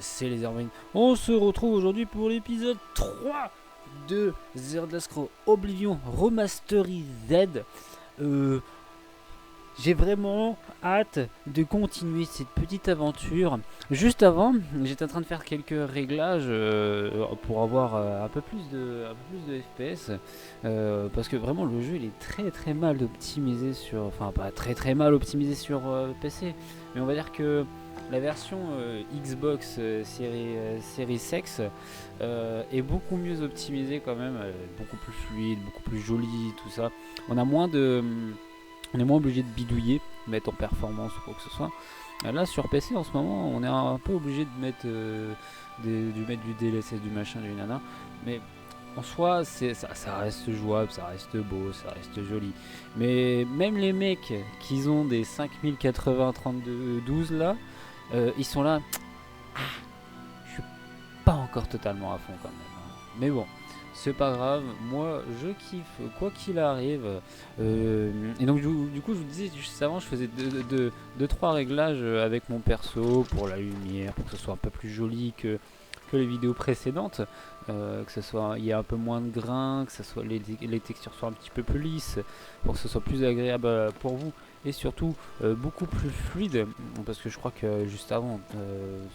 c'est les Hermines. On se retrouve aujourd'hui pour l'épisode 3 de The Elder Scrolls Oblivion Remasterized. J'ai vraiment hâte de continuer cette petite aventure. Juste avant, j'étais en train de faire quelques réglages pour avoir un peu plus de FPS. Parce que vraiment le jeu il est très mal optimisé sur... Enfin pas très mal optimisé sur PC. Mais on va dire que la version Xbox Series X est beaucoup mieux optimisée quand même. Beaucoup plus fluide, beaucoup plus jolie, tout ça. On est moins obligé de bidouiller, mettre en performance ou quoi que ce soit. Là sur PC en ce moment, on est un peu obligé de mettre du DLSS, du machin, du nana. Mais en soi, ça reste jouable, ça reste beau, ça reste joli. Mais même les mecs qui ont des 5080-32-12 là, ils sont là. Je suis pas encore totalement à fond quand même. Mais bon. C'est pas grave, moi je kiffe quoi qu'il arrive. Et donc du coup je vous disais juste avant, je faisais 2-3 réglages avec mon perso pour la lumière, pour que ce soit un peu plus joli que les vidéos précédentes, que ce soit il y a un peu moins de grains, que ce soit les textures soient un petit peu plus lisses, pour que ce soit plus agréable pour vous et surtout beaucoup plus fluide, parce que je crois que juste avant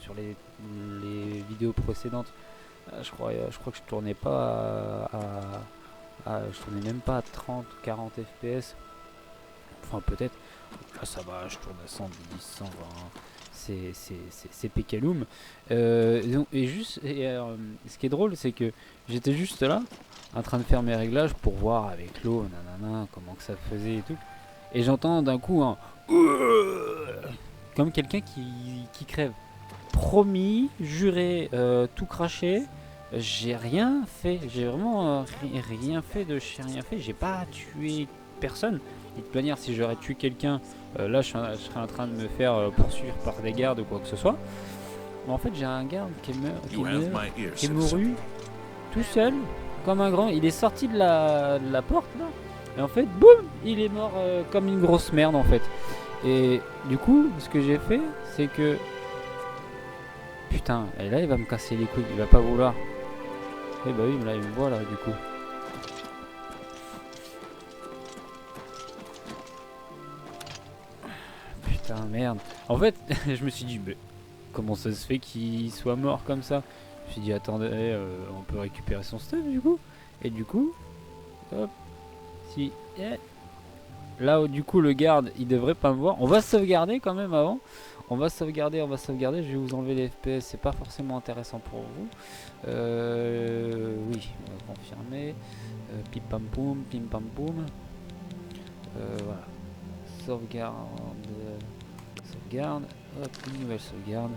sur les vidéos précédentes, je crois que je tournais pas je tournais même pas à 30 ou 40 fps. Enfin peut-être. Ah, ça va, je tourne à 110, 120. C'est pécaloum. Ce qui est drôle, c'est que j'étais juste là, en train de faire mes réglages pour voir avec l'eau, nanana, comment que ça faisait et tout. Et j'entends d'un coup un comme quelqu'un qui crève. Promis, juré, tout craché. J'ai rien fait, j'ai vraiment rien fait de rien fait, j'ai pas tué personne. De toute manière, si j'aurais tué quelqu'un, là je serais en train de me faire poursuivre par des gardes ou quoi que ce soit. Mais en fait, j'ai un garde qui est mouru tout seul, comme un grand. Il est sorti de la porte là, et en fait, boum, il est mort comme une grosse merde en fait. Et du coup, ce que j'ai fait, c'est que putain, et là il va me casser les couilles, il va pas vouloir. Eh bah oui, mais là il me voit là du coup. Putain merde. En fait, je me suis dit, mais comment ça se fait qu'il soit mort comme ça? Je me suis dit, attendez, on peut récupérer son stuff du coup. Et du coup, hop, si, là du coup le garde, il devrait pas me voir. On va sauvegarder quand même avant. On va sauvegarder, je vais vous enlever les FPS, c'est pas forcément intéressant pour vous. Oui, on va confirmer. Pim pam poum, pim pam poum. Voilà. Sauvegarde. Hop, une nouvelle sauvegarde.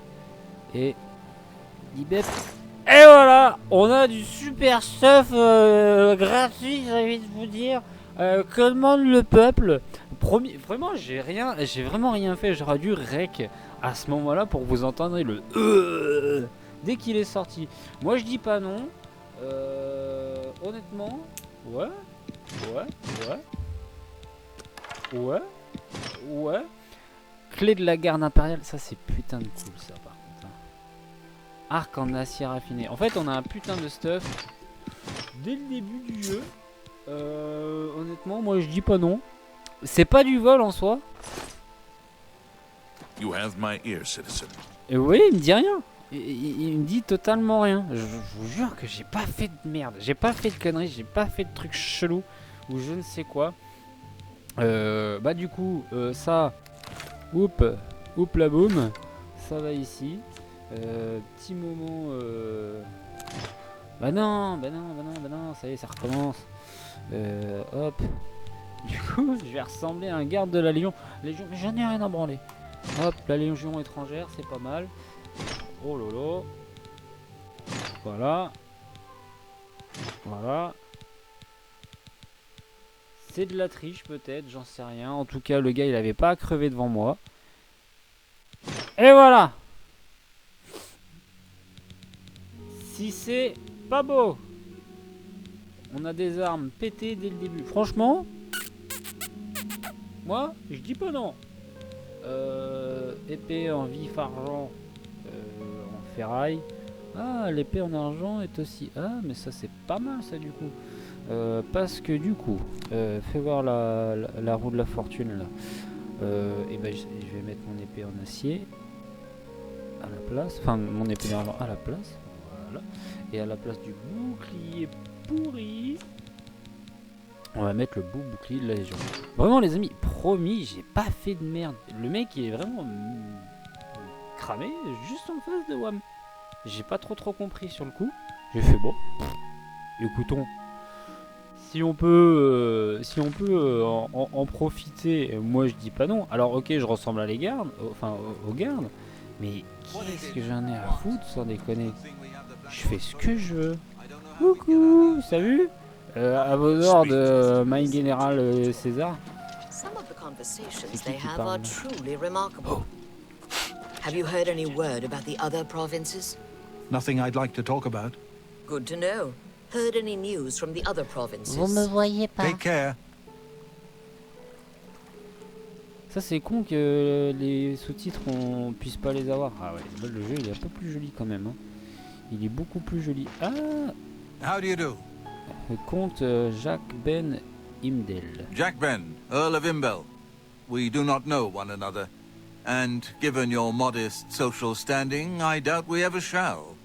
Et Libep. Et voilà, on a du super stuff gratuit, j'ai envie de vous dire. Que demande le peuple? Vraiment, j'ai vraiment rien fait. J'aurais dû rec à ce moment-là pour vous entendre le dès qu'il est sorti. Moi, je dis pas non. Honnêtement, ouais. Clé de la garde impériale, ça c'est putain de cool ça par contre. Arc en acier raffiné. En fait, on a un putain de stuff dès le début du jeu. Honnêtement, moi je dis pas non. C'est pas du vol en soi. You have my ear, citizen. Et vous voyez, il me dit rien. Il me dit totalement rien. Je vous jure que j'ai pas fait de merde. J'ai pas fait de conneries. J'ai pas fait de trucs chelous ou je ne sais quoi. Bah du coup, ça, oup la boum, ça va ici. Petit moment. Bah non, ça y est, ça recommence. Hop. Du coup, je vais ressembler à un garde de la Légion. Mais j'en ai rien à branler. Hop, la Légion étrangère, c'est pas mal. Oh lolo. Voilà. C'est de la triche peut-être, j'en sais rien. En tout cas, le gars, il avait pas à crever devant moi. Et voilà. Si c'est pas beau. On a des armes pétées dès le début. Franchement, moi, je dis pas non. Épée en vif argent, en ferraille. Ah, l'épée en argent est aussi... Ah, mais ça c'est pas mal ça du coup. Parce que du coup, fais voir la roue de la fortune là. Et ben je vais mettre mon épée en acier à la place. Enfin, mon épée d'argent à la place. Voilà. Et à la place du bouclier pourri, on va mettre le beau bouclier de la Légion. Vraiment les amis, promis, j'ai pas fait de merde. Le mec il est vraiment cramé juste en face de WAM. J'ai pas trop compris sur le coup. J'ai fait bon. Écoutons. Si on peut, en profiter, moi je dis pas non. Alors ok, je ressemble à les gardes, enfin aux gardes, mais qu'est-ce que j'en ai à foutre sans déconner. Je fais ce que je veux. Coucou, salut. À vos ordres, my général César. Some of the conversations C'est they qui have parle are truly remarkable. Have you heard any word about the other provinces? Nothing I'd like to talk about. Good to know. Heard any news from the other provinces? Vous me voyez pas. Take care. Ça c'est con que les sous-titres on puisse pas les avoir. Ah ouais, là, le jeu il est un peu plus joli quand même. Hein. Il est beaucoup plus joli. Ah, How do you do? le comte Jacques Ben Imdel. Jack Ben, Earl of Imbel. We do not know one another, and given your modest social standing, I doubt we ever shall.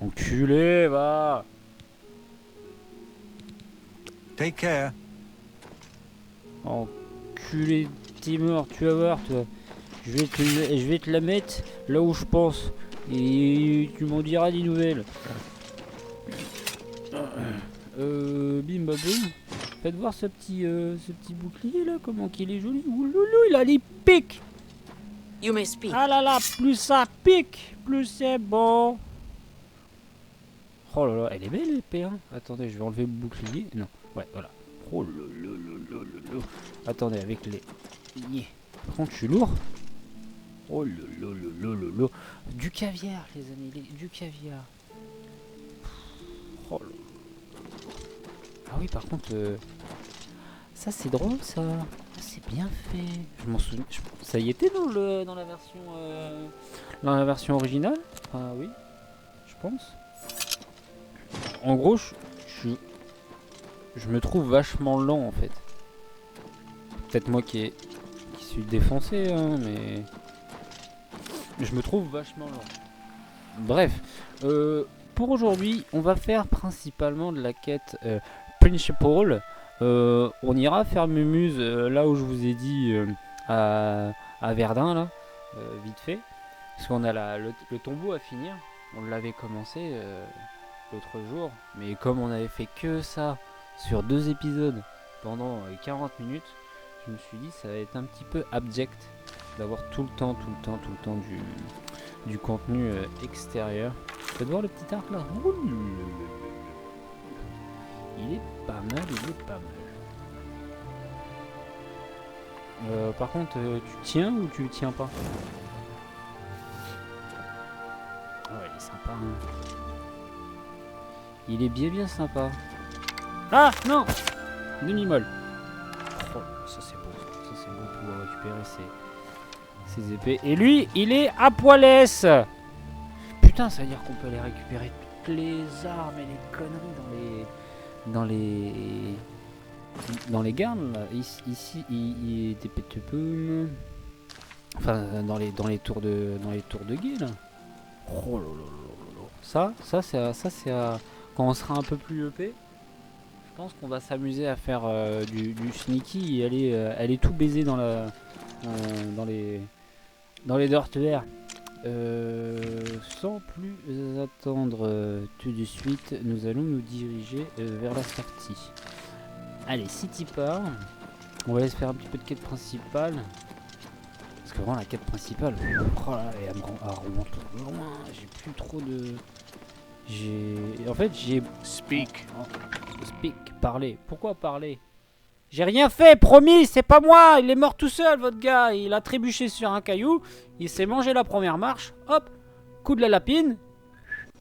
Enculé, va. Take care. Enculé Timor, tu vas voir toi. Je vais te la mettre là où je pense. Et tu m'en diras des nouvelles. Bim bam boum. Faites voir ce petit bouclier là, comment qu'il est joli. Ouloulou, il a les pics. You may speak. Ah là là, plus ça pique, plus c'est bon. Oh là là, elle est belle l'épée hein. Attendez, je vais enlever le bouclier. Non, ouais, voilà. Oh là là là là là là. Attendez, avec les... Yeah. Par contre, je suis lourd. Oh là là là là là là. Du caviar, les amis, du caviar. Oh là là. Ah oui, par contre, ça c'est drôle ça. Ah, c'est bien fait. Je m'en souviens. Ça y était dans la version originale. Ah oui, je pense. En gros, je me trouve vachement lent en fait. Peut-être moi qui suis défoncé, hein, mais je me trouve vachement lent. Bref, pour aujourd'hui, on va faire principalement de la quête principal. On ira faire Mumuse là où je vous ai dit à Verdun là, vite fait, parce qu'on a le tombeau à finir. On l'avait commencé l'autre jour, mais comme on avait fait que ça sur 2 épisodes pendant 40 minutes, je me suis dit ça va être un petit peu abject d'avoir tout le temps du contenu extérieur. Faites voir le petit arc là. Il est pas mal, par contre, tu tiens ou tu tiens pas? Ah ouais, il est sympa. Hein. Il est bien sympa. Ah non, demi-molle. Oh, ça c'est beau de pouvoir récupérer ses épées. Et lui, il est à poilesse. Putain, ça veut dire qu'on peut aller récupérer toutes les armes et les conneries dans les gardes là. Ici il était pétepum. Enfin dans les tours de guet là. Oh là là là. Ça c'est quand on sera un peu plus EP. Je pense qu'on va s'amuser à faire du sneaky et aller tout baiser dans les dortoirs. Sans plus attendre tout de suite, nous allons nous diriger vers la sortie. Allez, City part. On va aller se faire un petit peu de quête principale. Parce que vraiment la quête principale, oh là, elle remonte loin. J'ai plus trop de... En fait j'ai... Speak. Speak, parler. Pourquoi parler? J'ai rien fait, promis, c'est pas moi. Il est mort tout seul, votre gars. Il a trébuché sur un caillou. Il s'est mangé la première marche. Hop, coup de la lapine.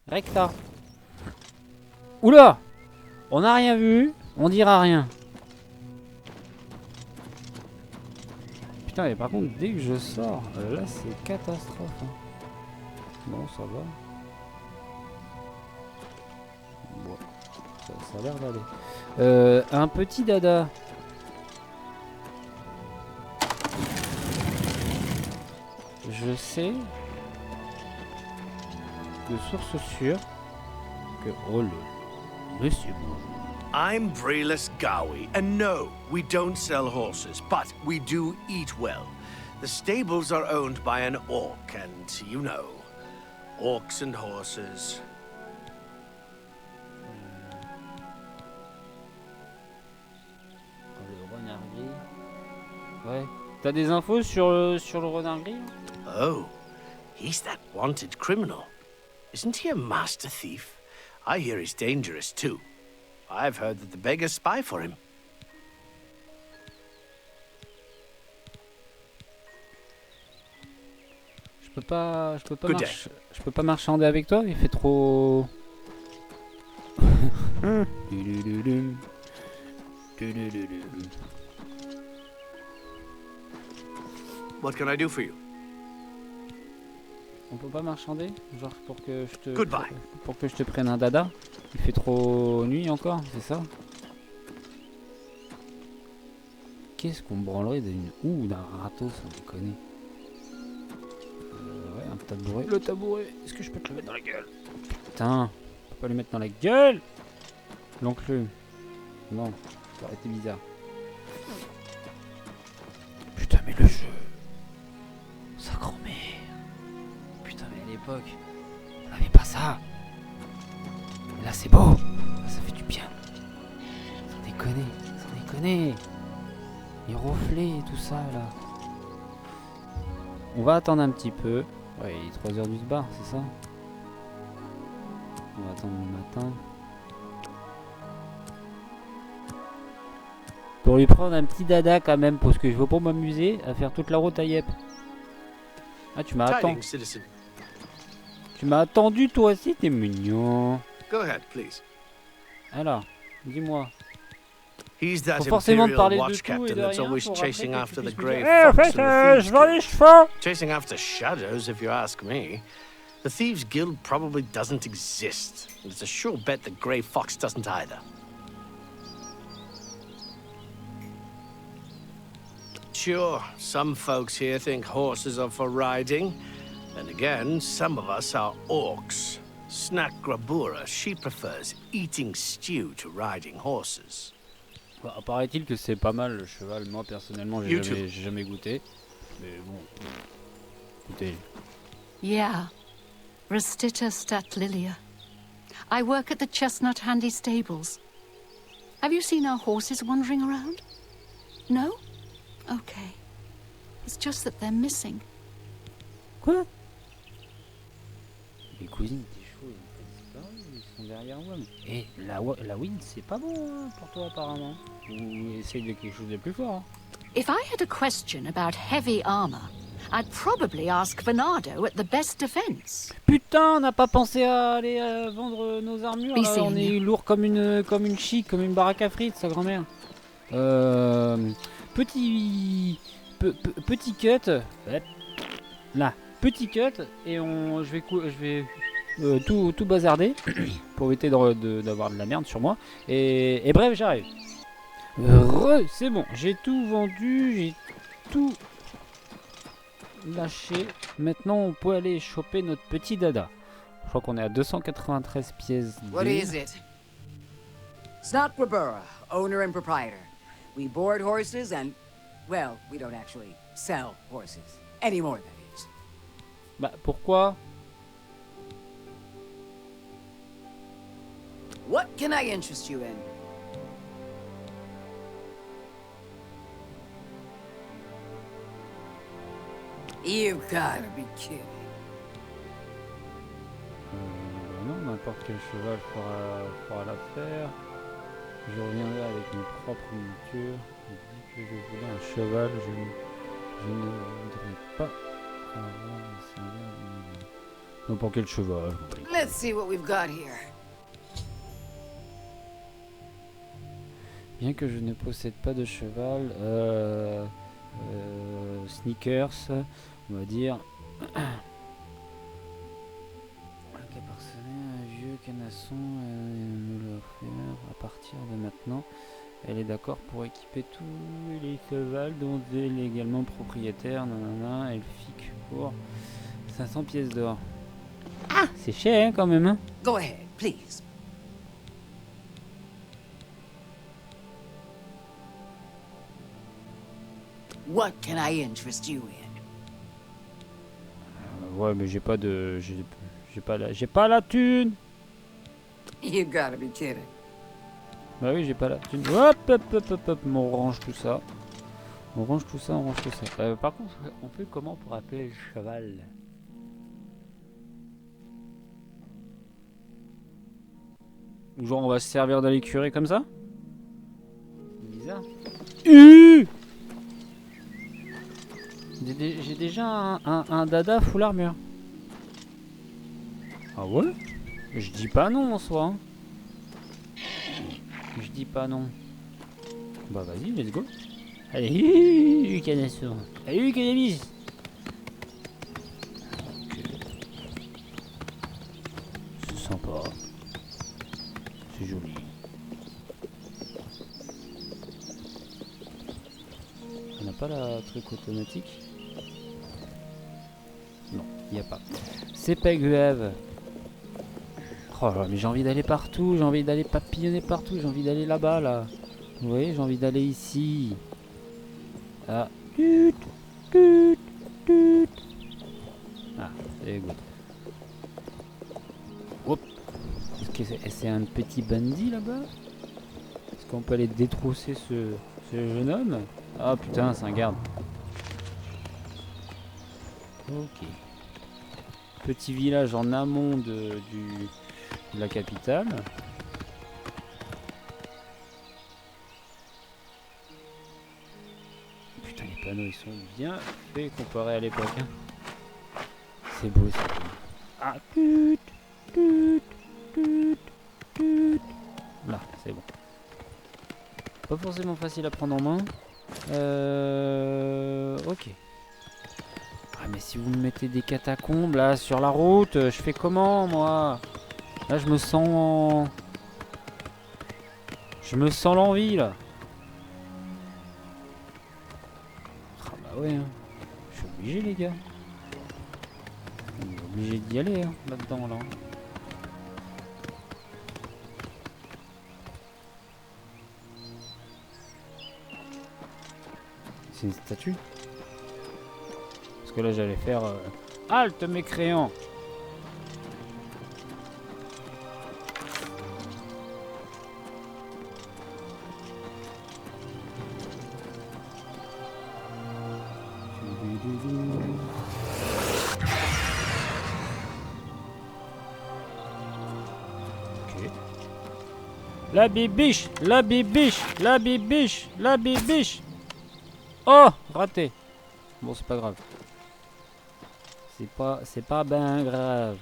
Recta. Oula, on n'a rien vu. On dira rien. Putain, mais par contre, dès que je sors, là c'est catastrophe. Hein. Bon, ça va. Ça a l'air d'aller. Un petit dada. Je sais de source sûre que... Oh là, monsieur bon. I'm Brelas Gowie, and no, we don't sell horses, but we do eat well. The stables are owned by an orc, and you know, orcs and horses. Le renard gris. Ouais. T'as des infos sur le renard gris? Oh, he's that wanted criminal. Isn't he a master thief? I hear he's dangerous too. I've heard that the beggars spy for him. Je peux pas marchander avec toi, il fait trop... What can I do for you? On peut pas marchander? Genre pour que je te... Goodbye. Pour que je te prenne un dada? Il fait trop nuit encore, c'est ça? Qu'est-ce qu'on branlerait d'une... Ouh, d'un râteau, sans déconner. Ouais, un tabouret. Le tabouret, est-ce que je peux te le mettre dans la gueule? Putain, je peux pas le mettre dans la gueule? L'enclume. Non, ça aurait été bizarre. Putain, mais le jeu... Sa grand-mère. Putain, mais à l'époque, on avait pas ça. Et là, c'est beau. Là, ça fait du bien. Sans déconner, sans déconner. Les reflets et tout ça, là. On va attendre un petit peu. Ouais, il est 3h du bar, c'est ça? On va attendre le matin. Pour lui prendre un petit dada quand même, parce que je veux pas m'amuser à faire toute la route à Yep. Ah, tu m'as attendu. Tidings, citizen. Tu m'as attendu toi aussi, t'es mignon. Go ahead, please. Alors, dis-moi. He's that Faut forcément te imperial parler de watch tout et captain de that's rien always pour après chasing que tu after the puisses me grey dire, fox and the thieves je vends les guild. chevaux. Chasing after shadows, if you ask me. The Thieves Guild probably doesn't exist. And it's a sure bet the Grey Fox doesn't either. Sure, some folks here think horses are for riding. And again, some of us are orcs. Snack Grabura, she prefers eating stew to riding horses. Bah, paraît-il que c'est pas mal le cheval. Moi personnellement, You j'ai jamais goûté. Mais bon, écoutez. Yeah. Restita Stat Lilia. I work at the Chestnut Handy Stables. Have you seen our horses wandering around? No? Okay. It's just that they're missing. Quoi? Les cousines des chevaux, ils sont derrière moi. Et la win, c'est pas bon hein, pour toi apparemment. Ou essaye de quelque chose de plus fort. Hein. If I had a question about heavy armor, I'd probably ask Venado at the best defense. Putain, on n'a pas pensé à aller vendre nos armures. Oui, Là, c'est on est mignon. lourd comme une chic, comme une baraque à frites, sa grand-mère. Petit cut. Hop. Là, petit cut et je vais tout bazarder pour éviter d'avoir de la merde sur moi. Et bref, j'arrive. C'est bon, j'ai tout vendu, j'ai tout lâché. Maintenant, on peut aller choper notre petit dada. Je crois qu'on est à 293 pièces. What is it? Snot Grabura, owner and proprietor. We board horses and, well, we don't actually sell horses. Anymore, that is. Bah, pourquoi? What can I interest you in? You've gotta be kidding. Non, n'importe quel cheval fera l'affaire. Je reviendrai avec mes propres montures. Je dis que je voulais un cheval, je ne voudrais pas avoir un salaire. N'importe quel cheval. Let's see what we've got here. Bien que je ne possède pas de cheval, sneakers, on va dire. Un cas parsemé, un vieux canasson, nous l'offrir à partir de maintenant. Elle est d'accord pour équiper tous les chevals dont elle est également propriétaire. Nanana, elfique pour 500 pièces d'or. Ah, c'est cher hein, quand même. Hein. Go ahead, please. What can I interest you in? Ouais, mais j'ai pas la thune. You gotta be kidding. Bah oui, j'ai pas la thune. Hop, hop, hop, hop, hop. On range tout ça. On range tout ça. Par contre, on fait comment pour appeler le cheval? Ou genre on va se servir de l'écurie comme ça? Bizarre. J'ai déjà un dada full armure. Ah ouais? Je dis pas non en soi. Hein. Je dis pas non. Bah vas-y, let's go. Allez, canasson. Allez, cannabis. C'est sympa. C'est joli. On n'a pas la truc automatique? Non, il n'y a pas. C'est pas grave. Oh là, mais j'ai envie d'aller partout, j'ai envie d'aller papillonner partout, j'ai envie d'aller là-bas, là. Vous voyez, j'ai envie d'aller ici. Ah. Ah, c'est good. Hop. Est-ce que c'est un petit bandit là-bas? Est-ce qu'on peut aller détrousser ce jeune homme? Ah putain, c'est un garde. Ok. Petit village en amont de la capitale. Putain, les panneaux ils sont bien faits comparé à l'époque. Hein. C'est beau ça. Ah, là, c'est bon. Pas forcément facile à prendre en main. Ok. Ah mais si vous me mettez des catacombes là sur la route, je fais comment moi? Là je me sens l'envie là. Ah bah ouais hein. Je suis obligé les gars. On est obligé d'y aller hein, là-dedans là. C'est une statue. Parce que là j'allais faire halte mécréant. Ok. La bibiche, la bibiche, la bibiche, la bibiche. Oh, raté. Bon, c'est pas grave. C'est pas ben grave.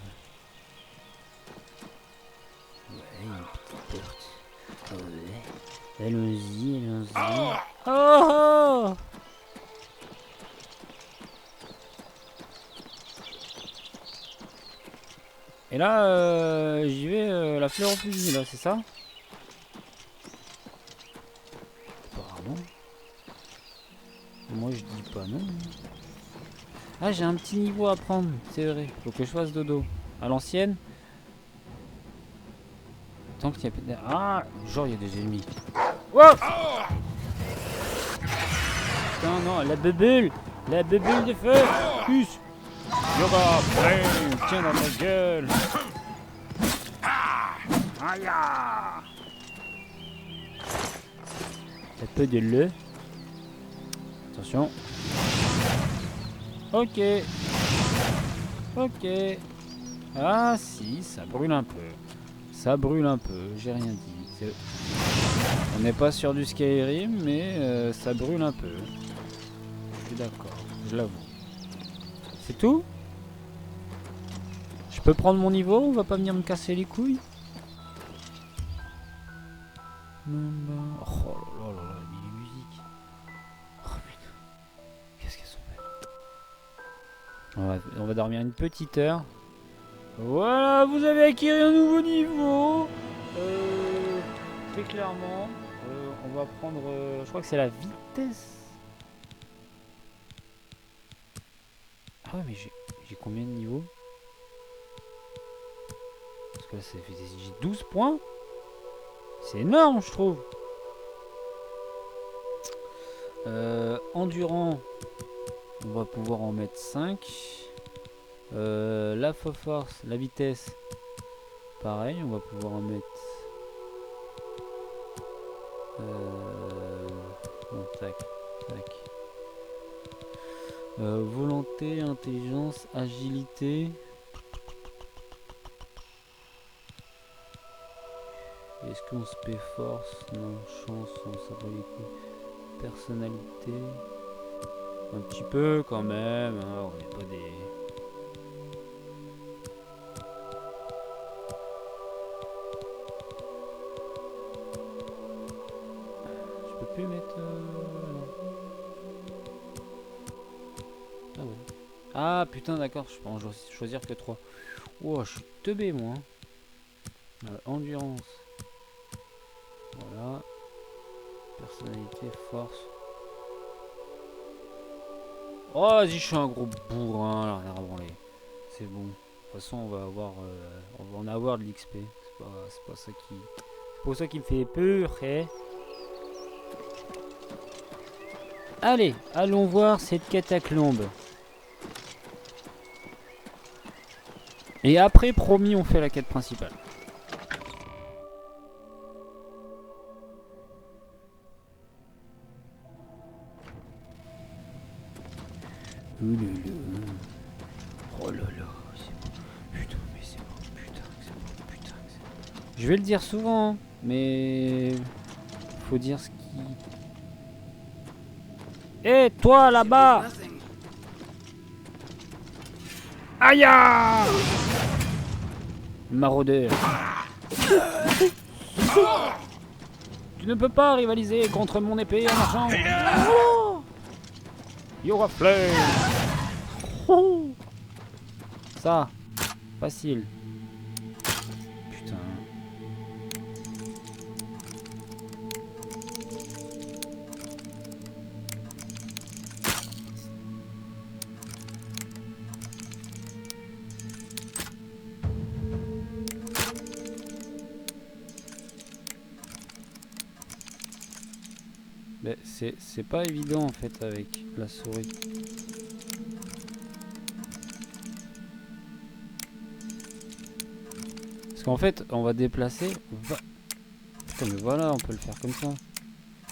Ouais, une petite porte. Ouais. Allons-y, allons-y. Oh, oh. Et là, j'y vais la fleur au fusil, là, c'est ça? Apparemment. Moi, je dis pas non. Ah, j'ai un petit niveau à prendre, c'est vrai. Faut que je fasse dodo. À l'ancienne. Tant qu'il y a... Ah, genre, il y a des ennemis. Wow! Putain, non, la bubule! La bubule de feu! Plus! Yoga! Bang! Tiens dans ta gueule! Aïe! Un peu de lait. Attention. Ok. Ok. Ah si, ça brûle un peu. Ça brûle un peu, j'ai rien dit. On n'est pas sur du Skyrim, mais ça brûle un peu. Je suis d'accord, je l'avoue. C'est tout? Je peux prendre mon niveau? On va pas venir me casser les couilles? Oh là là là, les musiques. Oh putain. Qu'est-ce qu'elles sont belles. On va dormir une petite heure. Voilà, vous avez acquis un nouveau niveau. Très clairement, on va prendre, je crois que c'est la vitesse. Ah ouais, mais j'ai combien de niveaux? Parce que là, j'ai 12 points. C'est énorme, je trouve. Endurant, on va pouvoir en mettre 5. La force, la vitesse, pareil, on va pouvoir en mettre. Bon, tac, tac. Volonté, intelligence, agilité. Est-ce qu'on se paie force? Non, chance, on s'en bat les couilles. Personnalité. Un petit peu quand même, hein, on n'est pas des... Je peux plus mettre... non. Ah ouais. Ah putain d'accord, je peux en choisir que 3. Oh, je suis teubé moi. Endurance. Voilà. Personnalité, force. Oh vas-y, je suis un gros bourrin là, rien à branler. C'est bon. De toute façon on va en avoir de l'XP. C'est pas ça qui. C'est pour ça qui me fait peur, hein. Allez, allons voir cette catacombe. Et après, promis, on fait la quête principale. Oh là là, c'est bon. Putain, mais c'est bon, putain, c'est bon, putain, c'est bon. Je vais le dire souvent, mais faut dire ce qui. Eh, toi là-bas! Aïe! Maraudeur. Tu ne peux pas rivaliser contre mon épée en argent. Oh, You're a flame. Oh. Ça, facile. Putain. Mais c'est pas évident en fait avec la souris. Parce qu'en fait on va déplacer. Putain mais voilà, on peut le faire comme ça.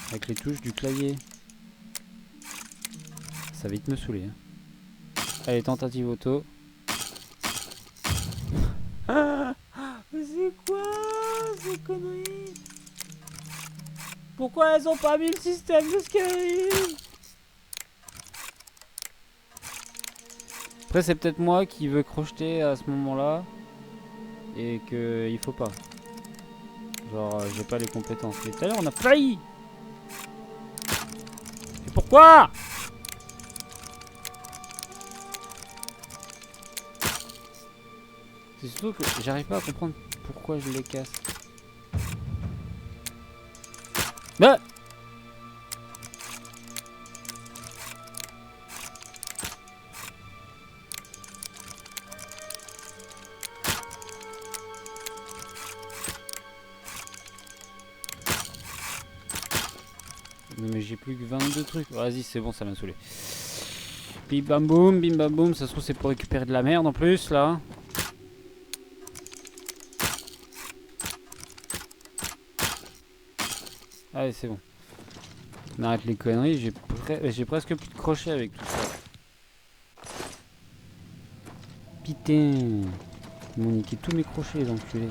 Avec les touches du clavier. Ça va vite me saouler. Hein. Allez, tentative auto. Ah, mais c'est quoi ces conneries? Pourquoi elles ont pas mis le système de Skyrim? Après c'est peut-être moi qui veux crocheter à ce moment-là et que il faut pas. Genre j'ai pas les compétences. Mais tout à l'heure on a failli. Et pourquoi? C'est surtout que j'arrive pas à comprendre pourquoi je les casse. Bah! Non mais j'ai plus que 22 trucs. Vas-y, c'est bon, ça m'a saoulé. Bim bam boum, ça se trouve c'est pour récupérer de la merde en plus là. Allez, c'est bon. On arrête les conneries, j'ai presque plus de crochets avec tout ça. Putain. Ils m'ont niqué tous mes crochets, les enculés.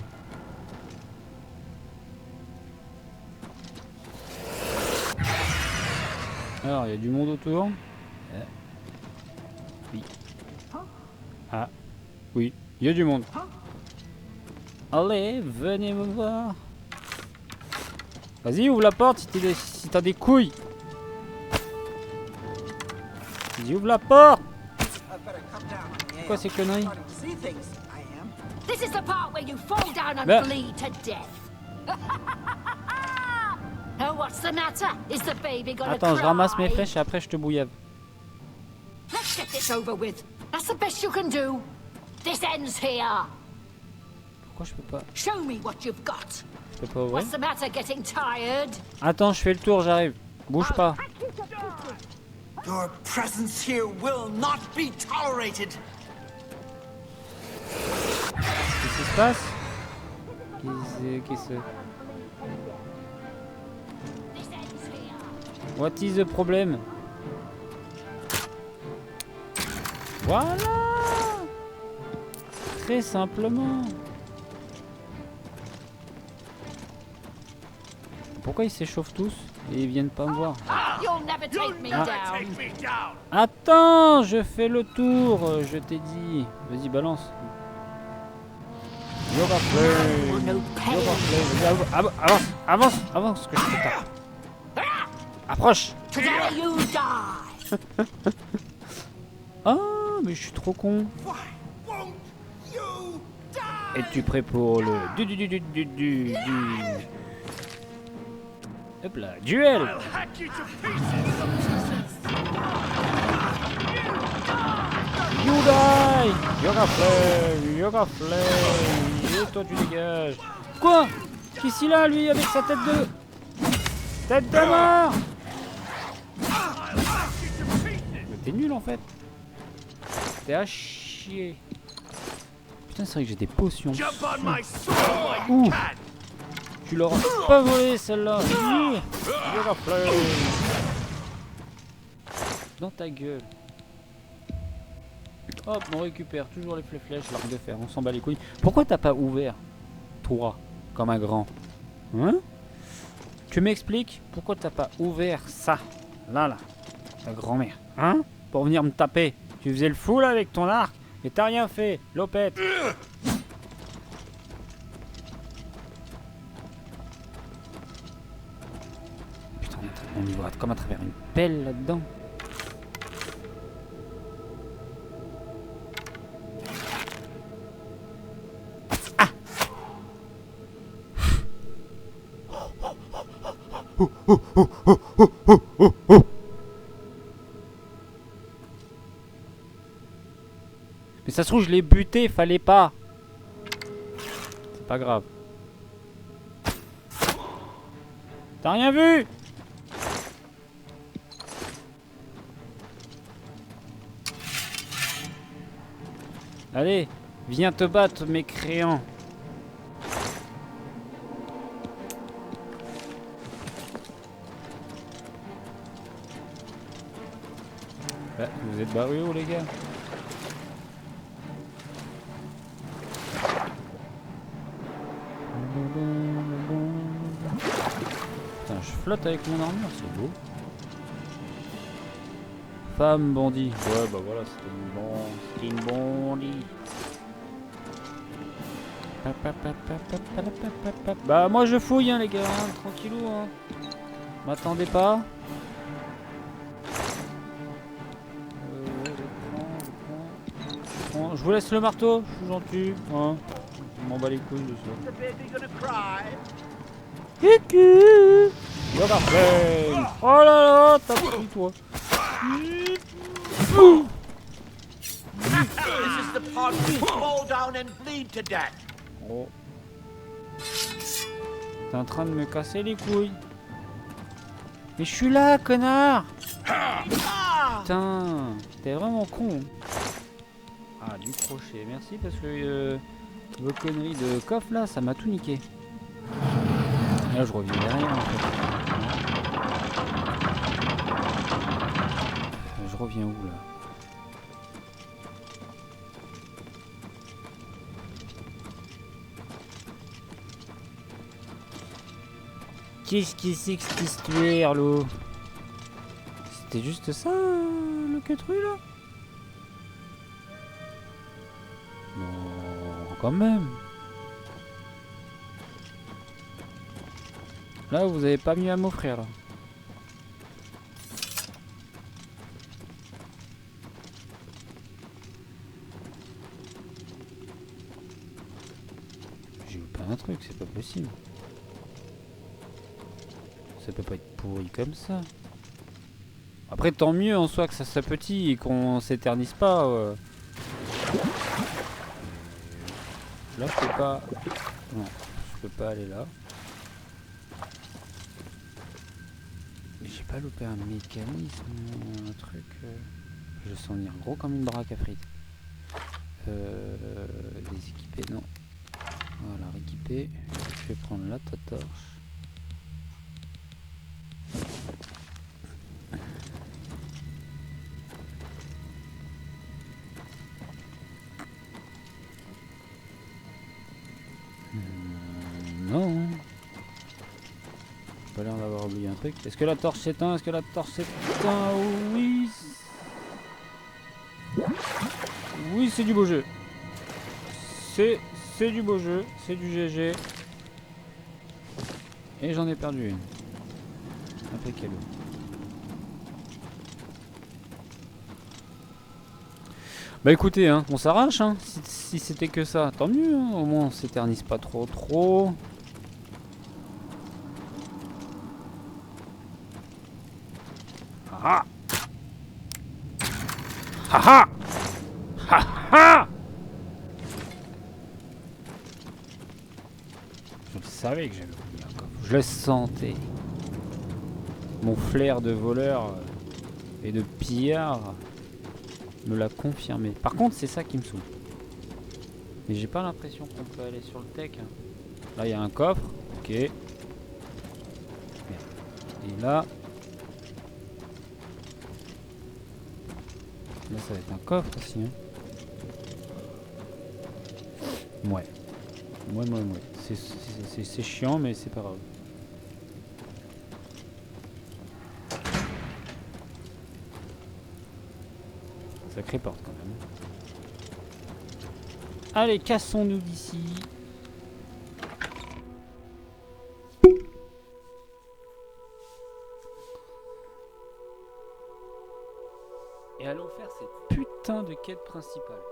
Alors, il y a du monde autour. Oui. Ah, oui, il y a du monde. Allez, venez me voir. Vas-y, ouvre la porte si t'as des couilles. Vas-y, ouvre la porte. Quoi ces conneries? This is the part where you fall down and Bah. bleed to death. Oh, what's the matter? Is the baby gonna Attends, je ramasse mes cry? flèches et après je te bouillave. Let's get this over with. That's the best you can do. This ends here. Pourquoi je peux pas? Show me what you've got. Je peux pas ouvrir? What's the matter? Getting tired? Attends, je fais le tour, j'arrive. Bouge pas. Your presence here will not be tolerated. Qu'est-ce qui se passe? Qu'est-ce... This ends here. What is the problem? Voilà! Très simplement. Pourquoi ils s'échauffent tous et ils viennent pas me voir? You'll never take me down. Attends, je fais le tour, je t'ai dit. Vas-y, balance. Yoga flame. No pain. Yoga flame. Vas-y, avance, avance, que je te tape. Approche. Today you die. Ah, mais je suis trop con. Es-tu prêt pour le du. Hop là, duel. You die. Yoga flame. Et toi tu dégages. Quoi? Qu'est-ce qu'il a lui avec sa tête de... Tête de mort. Mais t'es nul en fait. T'es à chier. Putain, c'est vrai que j'ai des potions. Ouh. Tu l'auras pas volé celle-là. Yoga flame. Dans ta gueule. Hop, on récupère toujours les flèches, l'arc de fer, on s'en bat les couilles. Pourquoi t'as pas ouvert, toi, comme un grand? Hein? Tu m'expliques pourquoi t'as pas ouvert ça? Là, ta grand-mère. Hein? Pour venir me taper. Tu faisais le fou là avec ton arc et t'as rien fait, lopette. Putain, on y voit comme à travers une pelle là-dedans. Mais ça se trouve je l'ai buté, fallait pas. C'est pas grave. T'as rien vu? Allez, viens te battre mécréant. Bah, vous êtes barrés où les gars? Putain, je flotte avec mon armure, c'est beau. Femme bandit. Ouais, bah voilà, c'était une bandit. Bah moi je fouille hein les gars, hein, tranquillou hein. M'attendez pas. Je vous laisse le marteau, je suis gentil. Hein. Je m'en bats les couilles de ça. Kiku. Yoga flame. Oh là là, t'as pris toi. This is the part where you fall down and bleed to death. Oh. T'es en train de me casser les couilles. Mais je suis là, connard. Putain, t'es vraiment con. Ah, du crochet, merci parce que vos conneries de coffre là, ça m'a tout niqué. Et là, je reviens derrière en fait. Je reviens où là? Qu'est-ce que c'est que cette histoire là? C'était juste ça le queutru là? Non, quand même. Là, vous avez pas mieux à m'offrir là. un truc, c'est pas possible. Ça peut pas être pourri comme ça. Après, tant mieux en soi que ça s'apetit et qu'on s'éternise pas. Là, je peux pas... Non, je peux pas aller là. Mais j'ai pas loupé un mécanisme, un truc... Je sens venir gros comme une baraque à frites. Déséquiper, non. Voilà, rééquiper. Je vais prendre la torche. Non. J'ai pas l'air d'avoir oublié un truc. Est-ce que la torche s'éteint? Est-ce que la torche s'éteint? Oui. Oui, c'est du beau jeu. C'est du beau jeu. C'est du GG. Et j'en ai perdu une. Impeccable. Bah écoutez, hein, on s'arrache, hein, si c'était que ça, tant mieux, hein, au moins on s'éternise pas trop. Ah ah ah ah. Je le savais que j'avais oublié un coffre, je le sentais. Mon flair de voleur et de pillard me l'a confirmé. Par contre, c'est ça qui me saoule. Mais j'ai pas l'impression qu'on peut aller sur le tech. Hein. Là, il y a un coffre. Ok. Merde. Et là... Là, ça va être un coffre aussi. Hein. Ouais. C'est chiant, mais c'est pas grave. Sacrée porte quand même. Allez, cassons-nous d'ici. Et allons faire cette putain de quête principale.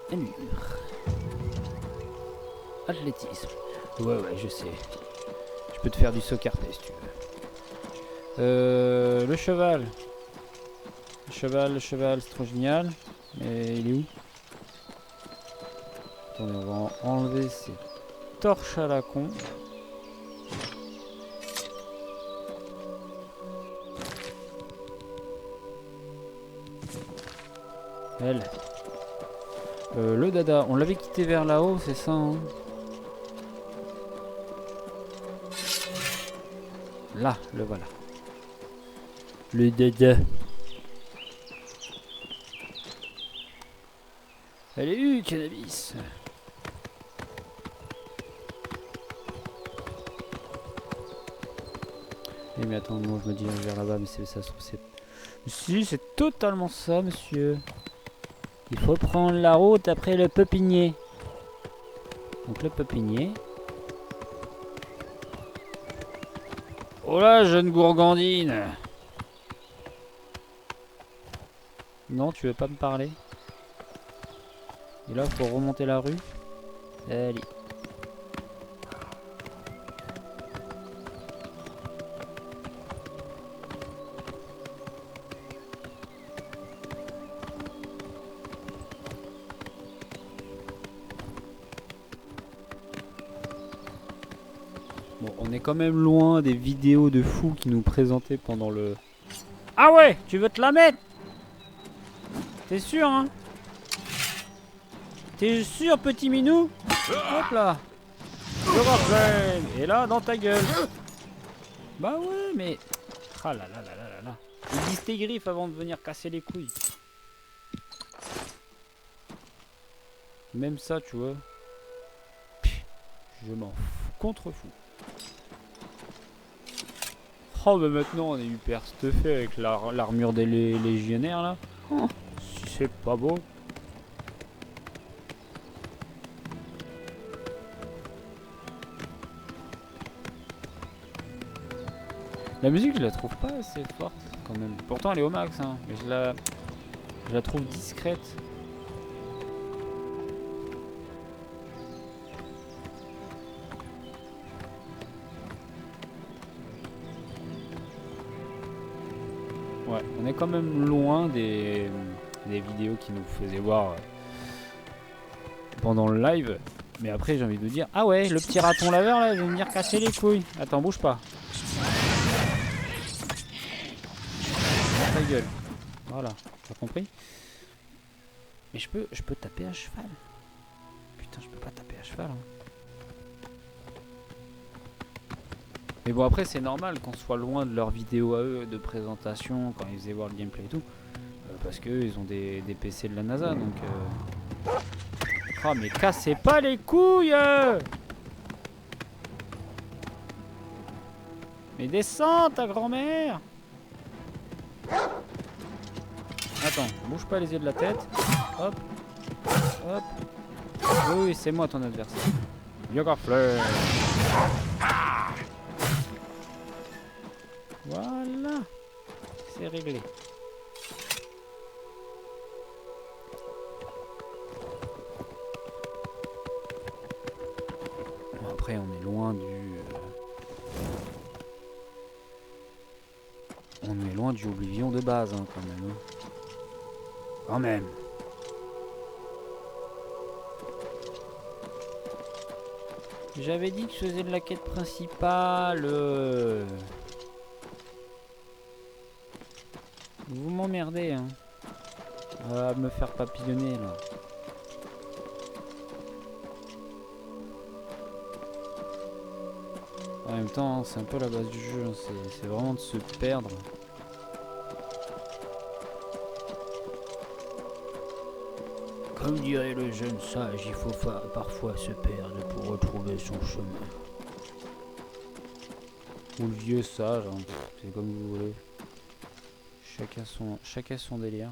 Allure. Athlétisme. Ouais, je sais. Je peux te faire du soccer si tu veux. Le cheval. Le cheval, c'est trop génial. Mais il est où? Attendez, on va enlever ces torches à la con. Elle. Le dada, on l'avait quitté vers là-haut, c'est ça, hein? Là, le voilà. Le dada. Elle est où, cannabis? Eh mais attends, moi je me dirige vers là-bas, mais c'est ça, c'est... Si, c'est totalement ça, monsieur. Il faut prendre la route après le pépinier. Donc le pépinier. Oh là, jeune gourgandine. Non, tu veux pas me parler? Et là, faut remonter la rue. Allez. Bon, on est quand même loin des vidéos de fous qui nous présentaient pendant le... Ah ouais, tu veux te la mettre? T'es sûr, hein? T'es sûr, petit minou? Hop là. Le Warframe. Et là, dans ta gueule. Bah ouais, mais... Ah là là là là là là. Ils disent tes griffes avant de venir casser les couilles. Même ça, tu vois. Je m'en contrefous. Oh bah maintenant on est hyper stuffé avec l'armure des légionnaires là. Oh, si c'est pas beau. La musique, je la trouve pas assez forte quand même. Pourtant, elle est au max, hein, mais je la trouve discrète. Ouais, on est quand même loin des vidéos qui nous faisaient voir pendant le live. Mais après, j'ai envie de vous dire, ah ouais, le petit raton laveur là, il va venir casser les couilles. Attends, bouge pas. Ta gueule. Voilà, t'as compris? Mais je peux taper à cheval. Putain, je peux pas taper à cheval. Hein. Mais bon, après, c'est normal qu'on soit loin de leurs vidéos à eux de présentation quand ils faisaient voir le gameplay et tout. Parce qu'eux, ils ont des PC de la NASA, donc... Oh, mais cassez pas les couilles! Mais descends, ta grand-mère! Attends, bouge pas les yeux de la tête. Hop. Hop. Oui, c'est moi ton adversaire. Yoga Fleur. Voilà. C'est réglé. Bon, après, on est loin du... On est loin du Oblivion de base, hein, quand même. Quand même. J'avais dit que je faisais de la quête principale. Vous m'emmerdez, hein. À me faire papillonner, là. En même temps, c'est un peu la base du jeu. Hein. C'est vraiment de se perdre. Comme dirait le jeune sage, il faut parfois se perdre pour retrouver son chemin. Ou le vieux sage, hein. C'est comme vous voulez. Chacun son délire.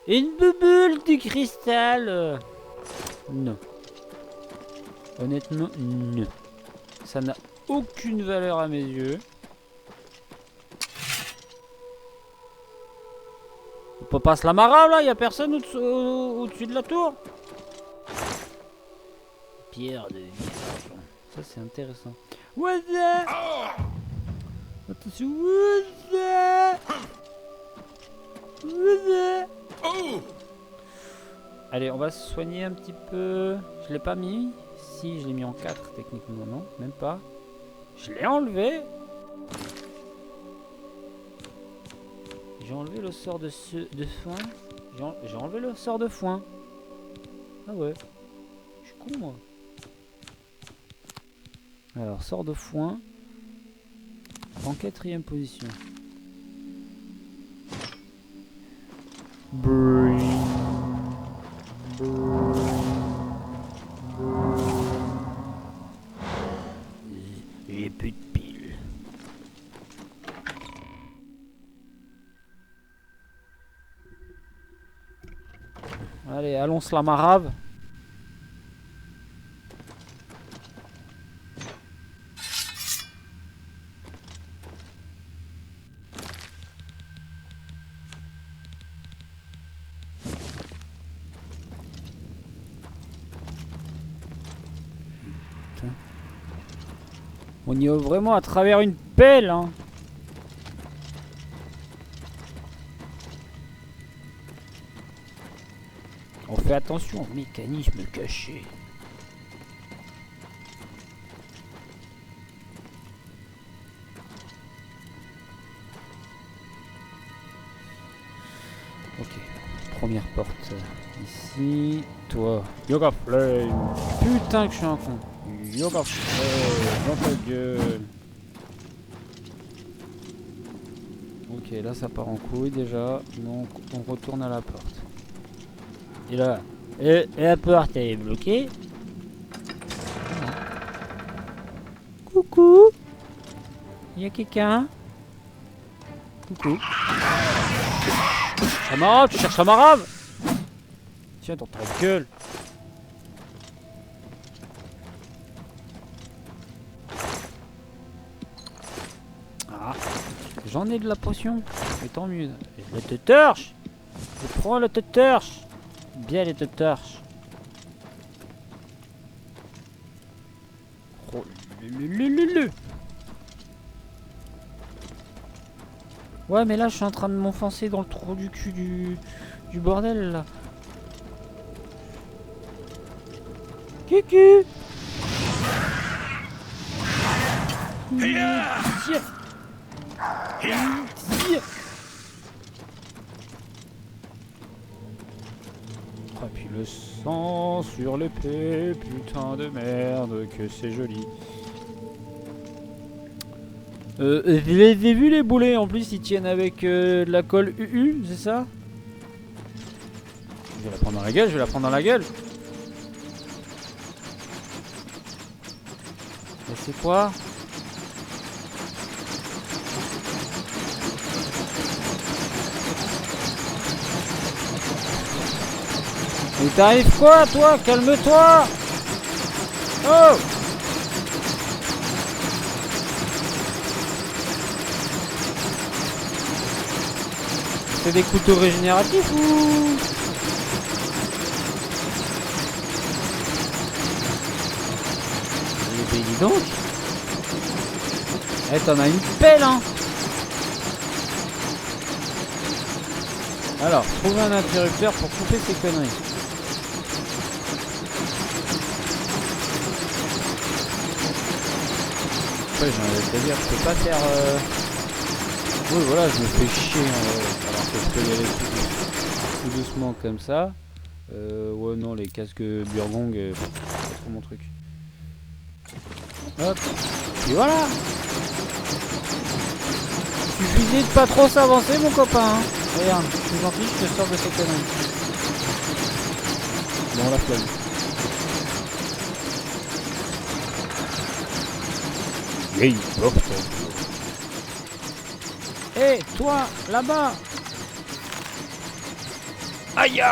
Une bouboule de cristal. Non. Honnêtement, non. Ça n'a aucune valeur à mes yeux. On peut pas se la marave là, y a personne au-dessus de la tour. Pierre de vie. Ça c'est intéressant. What's that? Attention, what's that? What's that? Allez, on va se soigner un petit peu. Je l'ai pas mis. Si, je l'ai mis en 4 techniquement, non, même pas. Je l'ai enlevé. J'ai enlevé le sort de foin. J'ai enlevé le sort de foin. Ah ouais. Je suis con moi. Alors, sort de foin. En 4e position. J'ai plus de piles. Allez, allons se la marave. On y va vraiment à travers une pelle, hein. On fait attention au mécanisme caché. Ok, première porte ici. Toi, Yoga Flame. Putain que je suis un con. Yoga Flame, dans ta gueule. Ok, là ça part en couille déjà. Donc on retourne à la porte. Et là, la porte elle est bloquée. Coucou. Il y a quelqu'un? Coucou. Chamarave, tu cherches Chamarave? Tiens dans ta gueule. J'en ai de la potion. Mais tant mieux. La te torche. Je prends la te torche. Bien les te torche. Oh, le. Ouais, mais là, je suis en train de m'enfoncer dans le trou du cul du bordel, là. Cucu. Ah, puis le sang sur l'épée, putain de merde, que c'est joli. Vous avez vu les boulets, en plus ils tiennent avec de la colle UU, c'est ça? Je vais la prendre dans la gueule, je vais la prendre dans la gueule. Et c'est quoi? Mais t'arrives quoi toi? Calme-toi! Oh! C'est des couteaux régénératifs ou? Mais dis donc! Eh, t'en as une pelle, hein! Alors, trouver un interrupteur pour couper ces conneries. Ouais, j'ai envie de te dire, je peux pas faire... Oui, voilà, je me fais chier, alors que je peux y aller tout doucement comme ça. Ouais, non, les casques Burgong, c'est pas trop mon truc. Hop, et voilà. Suffisait de pas trop s'avancer, mon copain. Hein. Regarde, je suis gentil, je te sors de ces conneries. Bon, la flamme. Hey, hé, toi, là-bas. Aïe!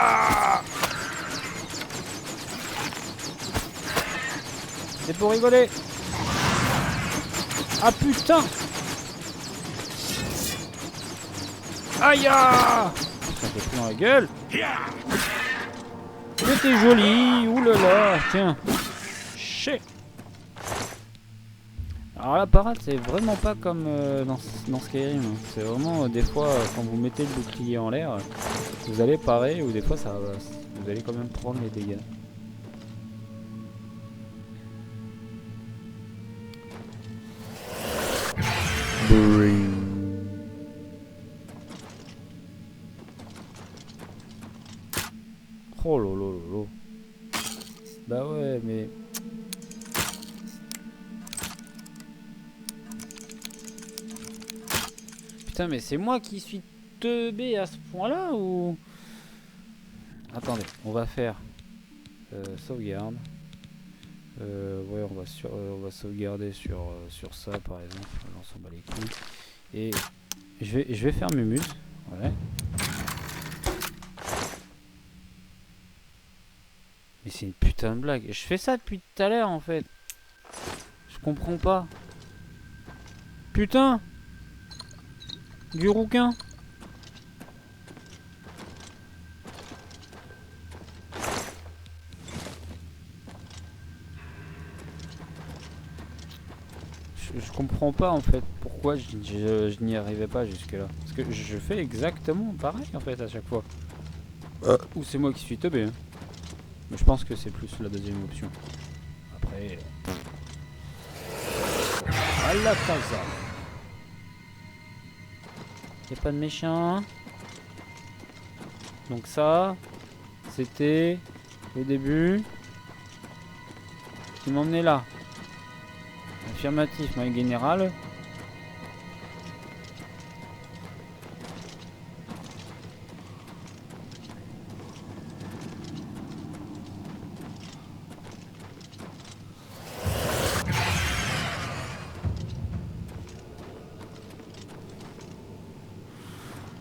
C'est pour rigoler. Ah putain! Aïe! Ça fait plus dans la gueule. Mais t'es joli. Oulala, tiens. Chais. Alors la parade c'est vraiment pas comme dans Skyrim, c'est vraiment des fois quand vous mettez le bouclier en l'air, vous allez parer ou des fois ça vous allez quand même prendre les dégâts. Oh lolo. Bah ouais mais... Putain mais c'est moi qui suis teubé à ce point là ou... Attendez, on va faire sauvegarde. Ouais on va sauvegarder sur ça par exemple. On s'en bat les couilles. Et je vais faire Mumuse. Ouais. Mais c'est une putain de blague. Je fais ça depuis tout à l'heure en fait. Je comprends pas. Putain! Du rouquin. Je comprends pas en fait pourquoi je n'y arrivais pas jusque là. Parce que je fais exactement pareil en fait à chaque fois. Ou c'est moi qui suis teubé. Hein. Mais je pense que c'est plus la deuxième option. Après... à la casa. Y'a pas de méchant. Donc ça, c'était le début qui m'emmenait là. Affirmatif, my général.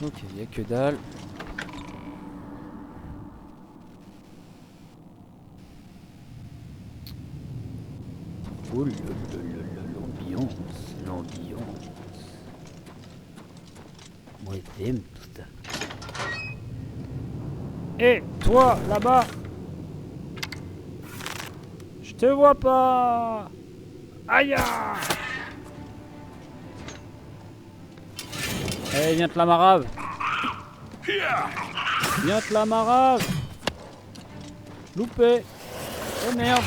Ok, il n'y a que dalle. Oh l'ambiance. Moi j'aime tout ça. Et toi là-bas, je te vois pas. Aïe. Allez, viens te la marave. Viens te la marave. Loupé. Oh merde.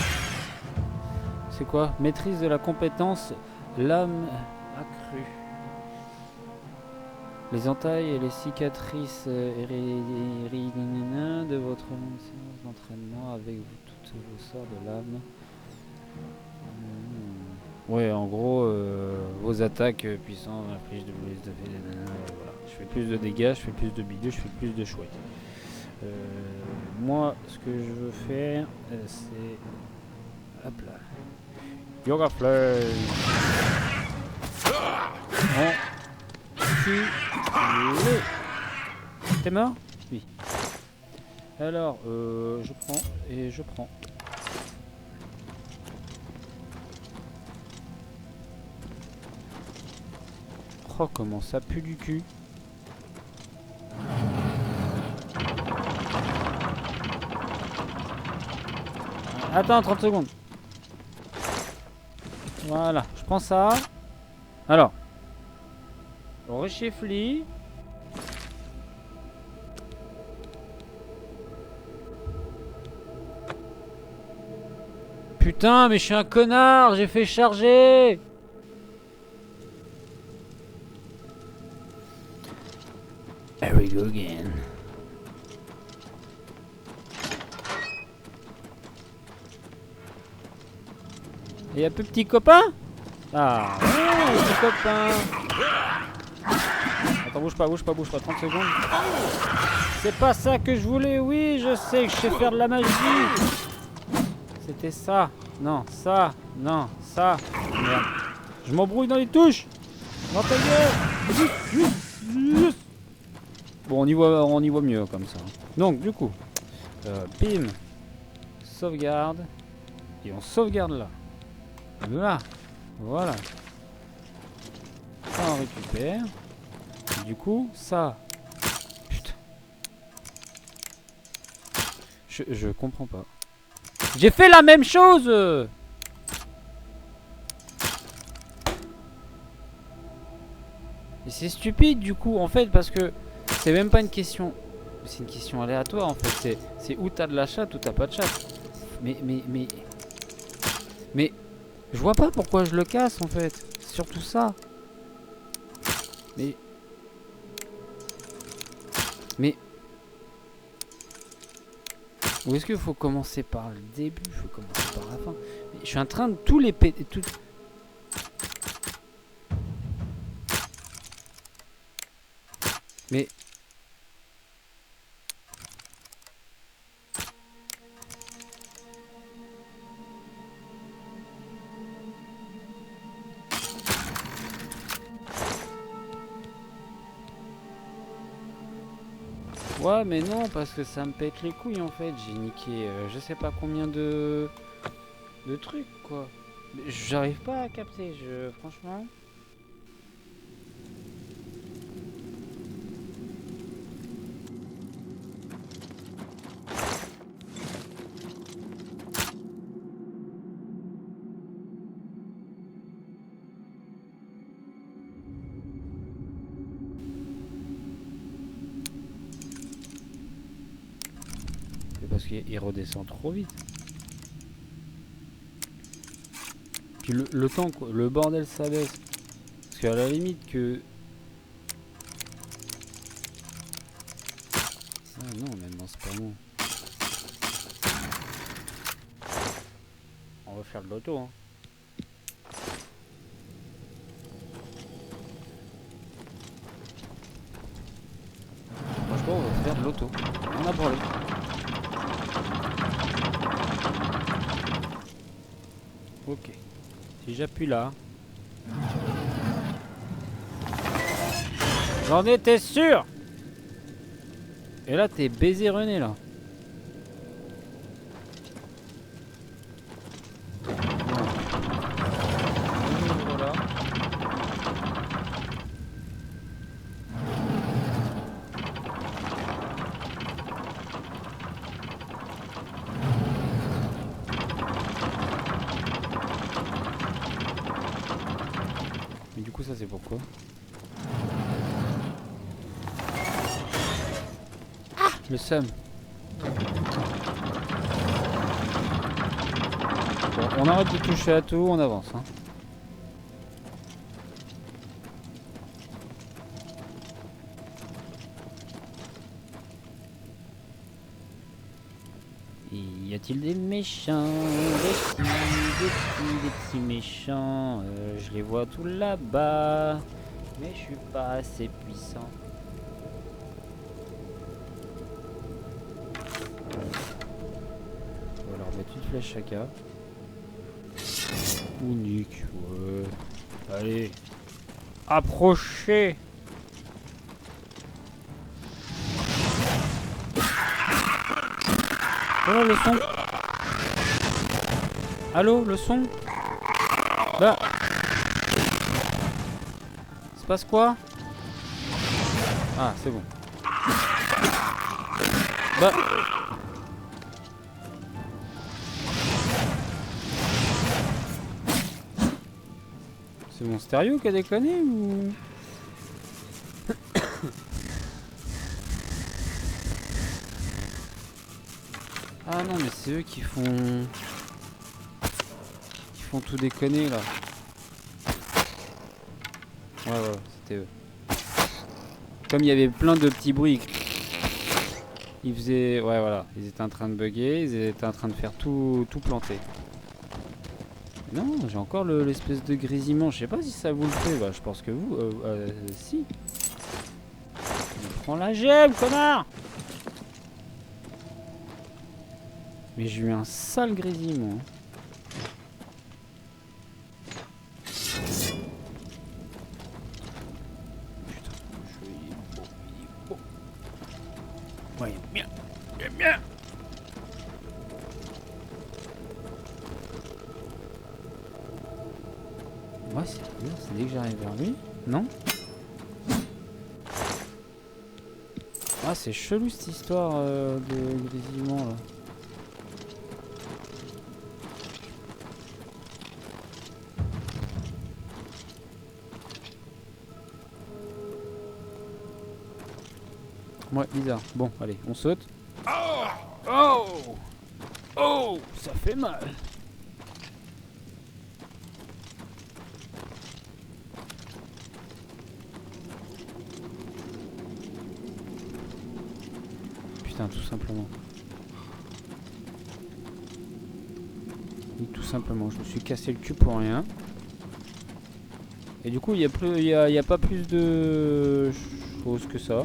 C'est quoi? Maîtrise de la compétence lame accrue. Les entailles et les cicatrices de votre séance d'entraînement avec toutes vos sorts de lame. Ouais, en gros, vos attaques puissantes infligent de plus de voilà. Je fais plus de dégâts, je fais plus de bideux, je fais plus de chouettes. Moi, ce que je veux faire, c'est... Hop là. Yoga Flame. T'es mort? Oui. Alors, je prends et je prends. Oh, comment ça pue du cul. Attends, 30 secondes. Voilà, je prends ça. Alors. Réchifli. Putain, mais je suis un connard, j'ai fait charger. Here we go again. Et y'a plus petit copain? Ah, ouais, petit copain. Attends, bouge pas, 30 secondes. C'est pas ça que je voulais, oui, je sais que je sais faire de la magie. C'était ça. Non, ça. Non, ça. Merde. Je m'embrouille dans les touches. Dans ta gueule. Bon, on y voit mieux comme ça. Donc, du coup, bim. Sauvegarde. Et on sauvegarde là. Là. Voilà. Ça, on récupère. Et du coup, ça. Putain. Je comprends pas. J'ai fait la même chose. Et c'est stupide du coup en fait parce que c'est même pas une question. C'est une question aléatoire en fait. C'est où t'as de la chatte ou t'as pas de chatte. Mais je vois pas pourquoi je le casse en fait. C'est surtout ça. Mais où est-ce qu'il faut commencer par le début? Il faut commencer par la fin. Mais je suis en train de tous les péter. Tout... Mais... Ouais, mais non, parce que ça me pète les couilles en fait. J'ai niqué je sais pas combien de trucs quoi. J'arrive pas à capter, franchement. Parce qu'il redescend trop vite. Puis le temps, quoi, le bordel s'abaisse. Parce qu'à la limite que... Ah non, maintenant c'est pas bon. On va faire de l'auto, hein. Franchement, on va faire de l'auto. On a parlé. Ok. Si j'appuie là. J'en étais sûr. Et là t'es baisé René là. Voilà. ça c'est pourquoi. Ah, le seum. Bon, on arrête de toucher à tout, on avance. Hein. Y a-t-il des méchants, des petits méchants, je les vois tous là-bas, mais je suis pas assez puissant. On va leur mettre une flèche chacun. Unique, ouais. Allez, approchez. Oh le son. Allô, le son. Bah. Il se passe quoi? Ah, c'est bon. Bah. C'est mon stéréo qui a déconné ou... Ah non mais c'est eux qui font tout déconner là. Ouais c'était eux. Comme il y avait plein de petits bruits, ils faisaient... Ouais voilà, ils étaient en train de bugger, ils étaient en train de faire tout planter. Non, j'ai encore l'espèce de grésillement, je sais pas si ça vous le fait, bah je pense que vous... si. Prends la gemme, connard! Mais j'ai eu un sale grésillement. Putain, il est beau. Ouais, il est bien. Ouais, c'est dès que j'arrive vers lui, non? Ah, c'est chelou cette histoire de grésillement là. Ouais, bizarre. Bon, allez, on saute. Oh, ça fait mal. Putain, tout simplement. Tout simplement, je me suis cassé le cul pour rien. Et du coup, il y a pas plus de choses que ça.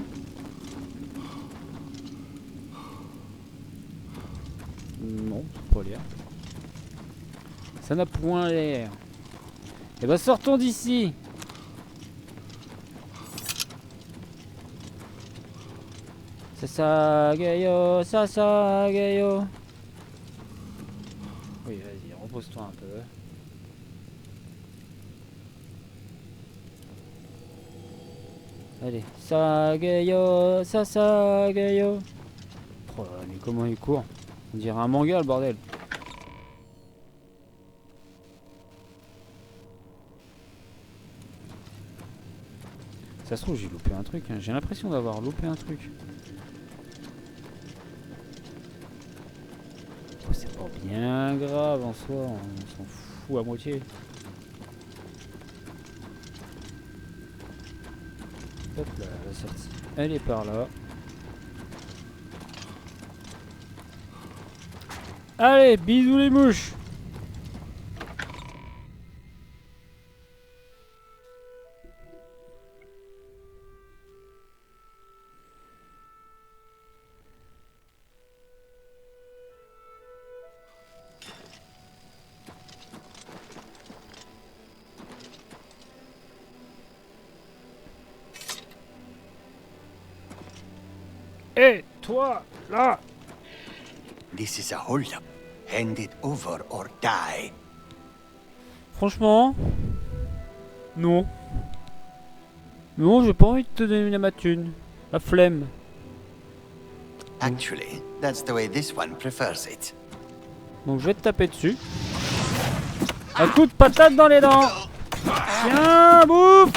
Non, c'est pas l'air. Ça n'a point l'air. Eh ben sortons d'ici. Sasagayo, Sasagayo. Oui, vas-y, repose-toi un peu. Allez, Sasagayo, Sasagayo. Oh là là, mais comment il court? On dirait un manga, le bordel. Ça se trouve, j'ai loupé un truc. Hein. J'ai l'impression d'avoir loupé un truc. Oh, c'est pas bien grave en soi. On s'en fout à moitié. Hop là, la sortie. Elle est par là. Allez, bisous les mouches. Et toi, là. This is a holdup. Hand it over or die. Franchement, non. Non, j'ai pas envie de te donner ma thune. La flemme. Actually, that's the way this one prefers it. Donc je vais te taper dessus. Un coup de patate dans les dents. Tiens, bouffe!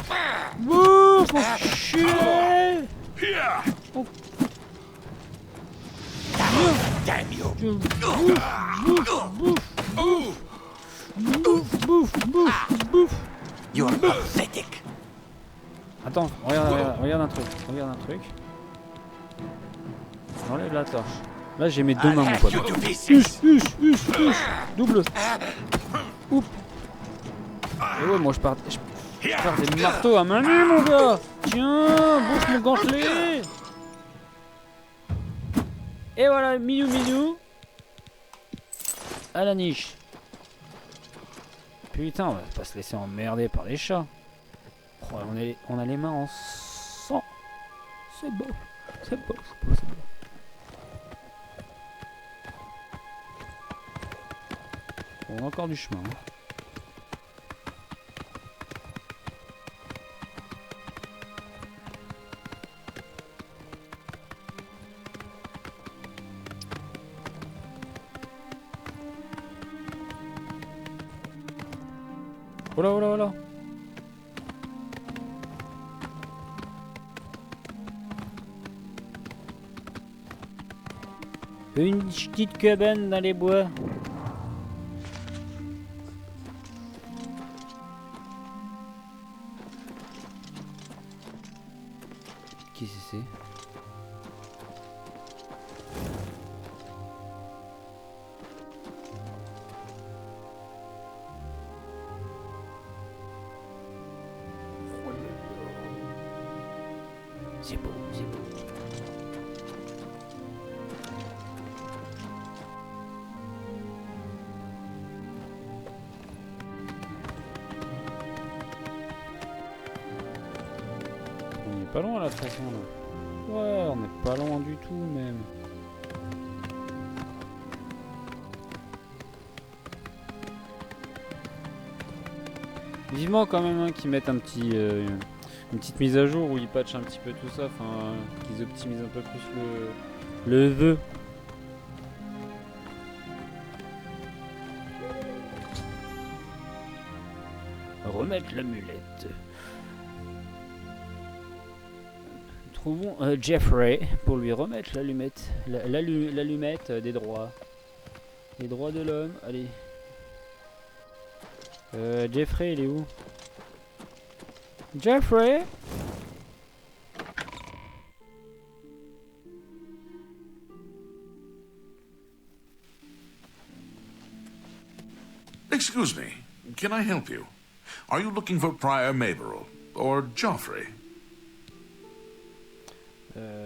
Bouffe, enculé! Oh. Damn you! Bouffe! You're pathetic. Attends, regarde un truc. J'enlève la torche. Là, j'ai mes deux I'll mains, mon hack pote. you to pieces. Double. Oup. Et ouais, moi je pars des marteaux à main nue, mon gars. Tiens, bouffe mon gantelet. Et voilà, minou. À la niche. Putain, on va pas se laisser emmerder par les chats. Oh, on a les mains en sang. C'est beau. On a encore du chemin. Hein. Oh là. Une petite cabane dans les bois. Qui c'est? C'est beau. On est pas loin là de toute façon là. Ouais, on est pas loin du tout même. Vivement quand même hein, qu'ils mettent un petit, une petite mise à jour où ils patchent un petit peu tout ça, enfin qu'ils optimisent un peu plus le vœu. Remettre l'amulette. Trouvons Jeffrey pour lui remettre l'allumette, l'allumette des droits. Les droits de l'homme, allez. Jeffrey, il est où? Jeffrey? Excuse me, can I help you? Are you looking for Prior Maberel or Joffrey?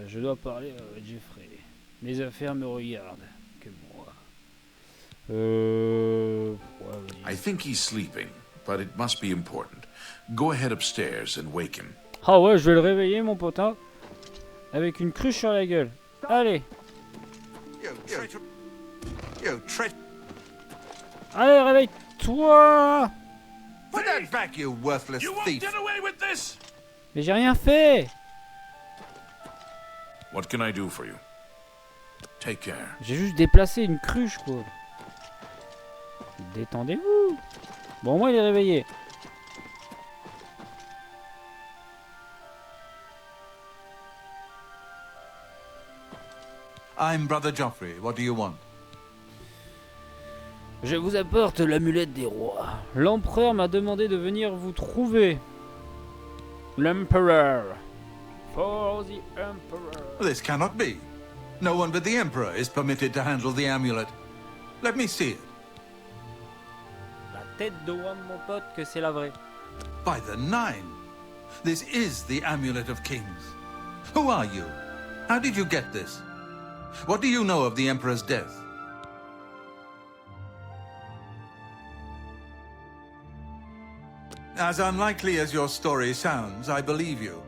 Je dois parler à Jeffrey. Les affaires me regardent que moi. I think he's sleeping, but it must be important. Go ahead upstairs and wake him. Ah ouais, je vais le réveiller, mon potin. Avec une cruche sur la gueule. Allez. Allez, réveille-toi. Put that back, you worthless thief! away with this! Mais j'ai rien fait. What can I do for you? Take care. J'ai juste déplacé une cruche, quoi. Détendez-vous. Bon, moi, il est réveillé. I'm Brother Joffrey. What do you want? Je vous apporte l'amulette des rois. L'empereur m'a demandé de venir vous trouver. L'empereur. For the emperor. This cannot be. No one but the Emperor is permitted to handle the amulet. Let me see it. La tête de Wam, mon pote, que c'est la vraie. By the Nine! This is the Amulet of Kings. Who are you? How did you get this? What do you know of the Emperor's death? As unlikely as your story sounds, I believe you.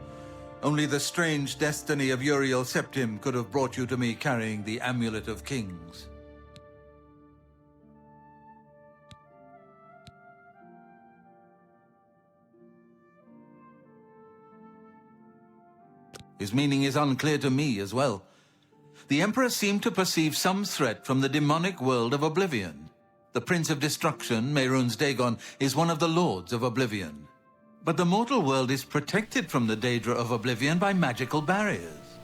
Only the strange destiny of Uriel Septim could have brought you to me carrying the Amulet of Kings. His meaning is unclear to me as well. The Emperor seemed to perceive some threat from the demonic world of Oblivion. The Prince of Destruction, Mehrunes Dagon, is one of the Lords of Oblivion. But the mortal world is protected from the Daedra of Oblivion by magical barriers.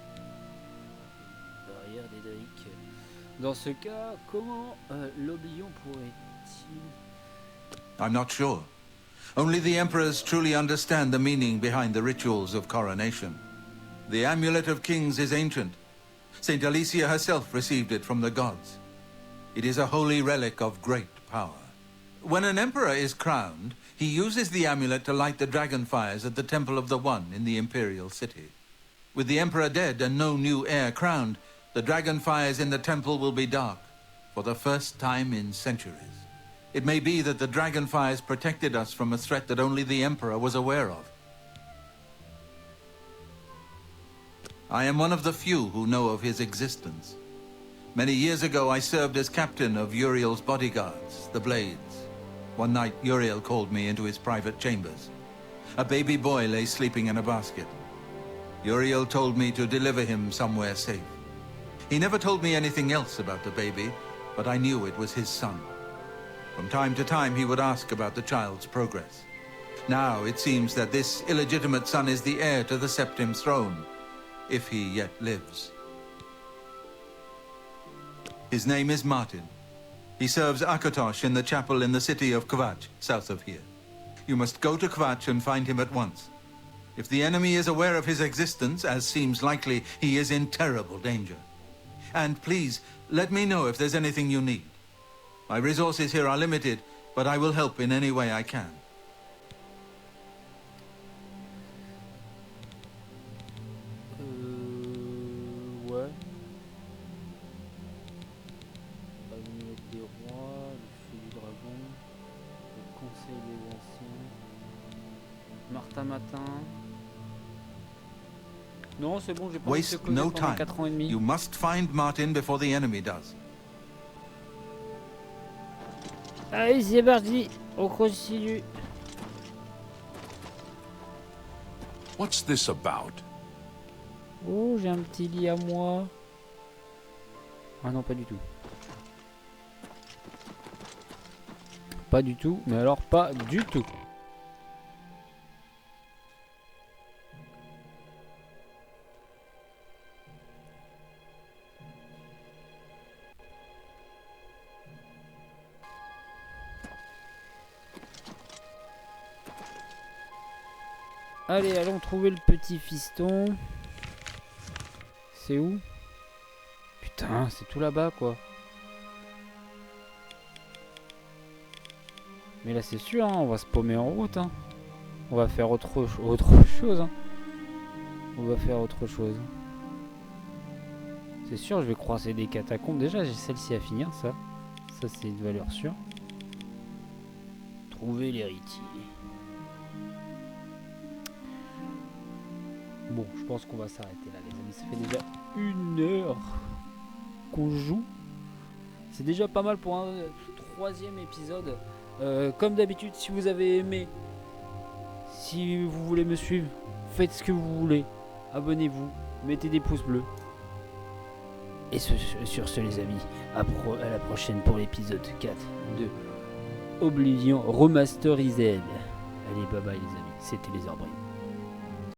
Barrière dédrique. Dans ce cas, comment l'Oblivion pourrait-il... I'm not sure. Only the Emperors truly understand the meaning behind the rituals of coronation. The Amulet of Kings is ancient. Saint Alicia herself received it from the gods. It is a holy relic of great power. When an emperor is crowned, he uses the amulet to light the dragon fires at the Temple of the One in the Imperial City. With the emperor dead and no new heir crowned, the dragon fires in the temple will be dark, for the first time in centuries. It may be that the dragon fires protected us from a threat that only the emperor was aware of. I am one of the few who know of his existence. Many years ago, I served as captain of Uriel's bodyguards, the Blades. One night, Uriel called me into his private chambers. A baby boy lay sleeping in a basket. Uriel told me to deliver him somewhere safe. He never told me anything else about the baby, but I knew it was his son. From time to time, he would ask about the child's progress. Now, it seems that this illegitimate son is the heir to the Septim throne, if he yet lives. His name is Martin. He serves Akatosh in the chapel in the city of Kvatch, south of here. You must go to Kvatch and find him at once. If the enemy is aware of his existence, as seems likely, he is in terrible danger. And please, let me know if there's anything you need. My resources here are limited, but I will help in any way I can. Ouais. Amulet des rois, le feu du dragon, le conseil des anciens, Martin Matin. Non, c'est bon, j'ai pas envie de te Waste causer no pendant time. 4 ans et demi. You must find Martin before the enemy does. Allez, c'est parti, on continue. What's this about? Oh, j'ai un petit lit à moi. Ah non, pas du tout. Pas du tout, mais alors pas du tout. Allez, allons trouver le petit fiston. C'est où? Putain, c'est tout là-bas, quoi. Mais là, c'est sûr, hein, on va se paumer en route. Hein. On va faire autre chose. Hein. On va faire autre chose. C'est sûr, je vais croiser des catacombes. Déjà, j'ai celle-ci à finir, ça. Ça, c'est une valeur sûre. Trouver l'héritier. Bon, je pense qu'on va s'arrêter là, les amis. Ça fait déjà 1 heure qu'on joue. C'est déjà pas mal pour un 3e épisode. Comme d'habitude, si vous avez aimé, si vous voulez me suivre, faites ce que vous voulez. Abonnez-vous, mettez des pouces bleus. Et sur ce, les amis, à la prochaine pour l'épisode 4 de Oblivion Remasterized. Allez, bye bye, les amis. C'était les Arbrines.